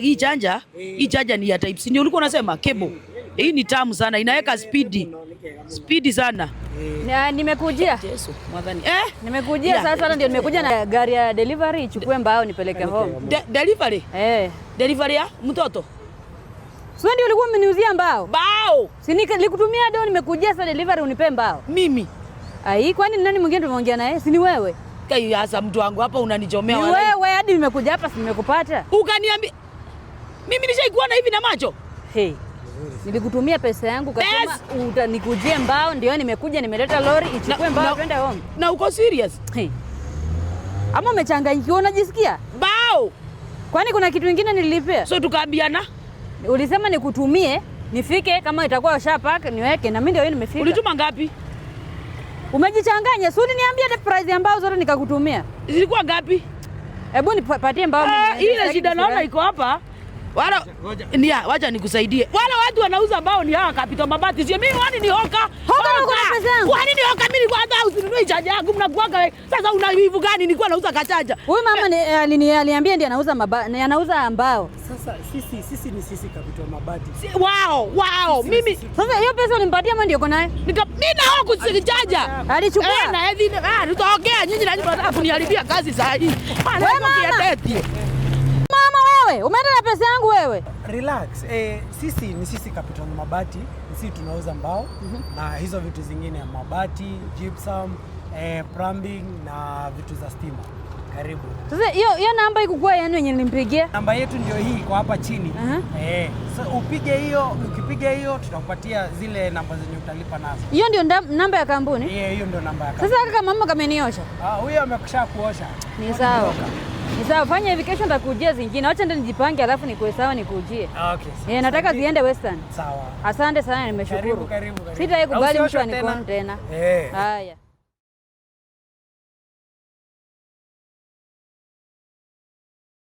Hii chanja ni ya type C. Ndio ulikuwa unasema cable. Hii ni tamu sana, inaweka speed sana. Nimekujia. Yesu, mwadhani. Nimekujia sasa ndio nimekuja na gari ya delivery ichukue mbao nipeleke home. Delivery? Delivery ya mtoto. Sio ndio ulikuwa umeniuzia mbao? Mbao. Si nilikutumia leo nimekujia sasa delivery unipe mbao. Mimi. Kwani nani mwingine tumeongea naye? Si ni wewe? Kai hasa mtu wangu hapa unanichomea wala. Ni wewe hadi nimekuja hapa si nimekupata. Ukaniambia mimi nishaikuona hivi na macho. Nilikutumia pesa yangu kasema utanikujie mbao ndio nimekuja nimeleta lori ichukue mbao twende home. Na uko serious? Ama umechanganyikiwa unajisikia? Mbao. Kwani kuna kitu kingine nililipia? So tukaambiana? Ulisema nikutumie nifike kama itakuwa ushapack niweke na mimi ndio nimefika. Ulituma ngapi? Umejichanganya. Si uliniambia the price ambao zote nikakutumia. Zilikuwa ngapi? Hebu nipatie mbao mimi. Ile shida naona iko hapa. Wala wacha nikusaidie. Wala watu wanauza mbao ni hawa Capital Mabati. Sio mimi wani ni hoka. Hoka pesa yangu. Wani ni hoka mimi kwanza usinunue chaja yangu mnakuaga. Sasa una hivu gani nilikuwa nauza kachaja. Huyu mama aliniambia ndiye anauza mbao. Sasa sisi ni Capital Mabati. Wow. Mimi sasa hiyo pesa unipatia mimi ndio uko naye. Mimi na hoku chaja. Alichukua. Na hivi tutaongea nyinyi na nataka kuniharibia kazi saa hii. Maana kiateti. Umeenda na pesa yangu wewe? Relax. Sisi ni Capital Mabati. Sisi tunauza mbao na hizo vitu zingine ya mabati, gypsum, plumbing na vitu za stima. Karibu. Sasa hiyo namba ikukua yani yenye nilimpigia? Namba yetu ndio hii kwa hapa chini. So upige hiyo, ukipiga hiyo tutakupatia zile namba zenye utalipa nazo. Hiyo ndio namba ya kampuni? Hiyo ndio namba ya kampuni. Sasa kaka mama kameniosha. Huyo amekusha kuosha. Ni sawa. Ni sawa, fanya hivi kesho nitakujia zingine. Acha ndio nijipange alafu nikuwe sawa nikujie. Okay. Nataka ziende Western. Sawa. Asante sana nimeshukuru. Karibu. Sitaikubali mtu anikone tena. Eh. Haya.